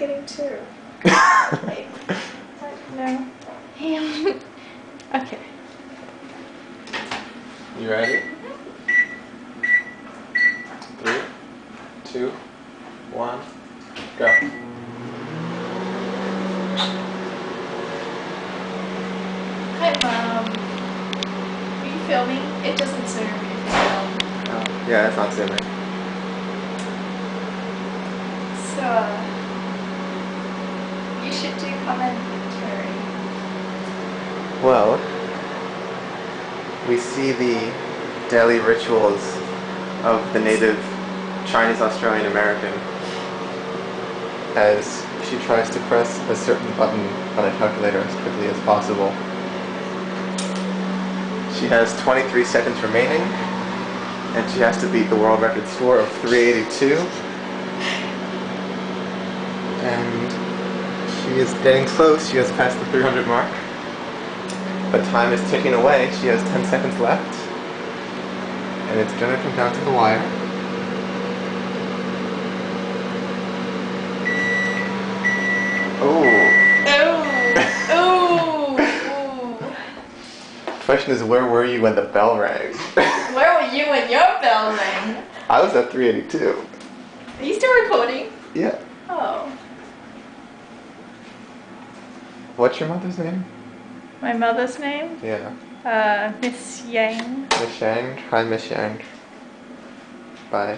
getting 2. Wait. No. Okay. You ready? 3, 2, 1, go. Hi, Mom. Are you filming? It doesn't zoom if you film. Oh, yeah, it's not zooming. So, you should do commentary. Well, we see the daily rituals of the native Chinese Australian American as she tries to press a certain button on a calculator as quickly as possible. She has 23 seconds remaining, and she has to beat the world record score of 382. And she is getting close. She has passed the 300 mark. But time is ticking away. She has 10 seconds left. And it's going to come down to the wire. Oh. Oh. The question is, where were you when the bell rang? Where were you when your bell rang? I was at 382. Are you still recording? Yeah. Oh. What's your mother's name? My mother's name? Yeah. Miss Yang. Miss Yang. Hi, Miss Yang. Bye.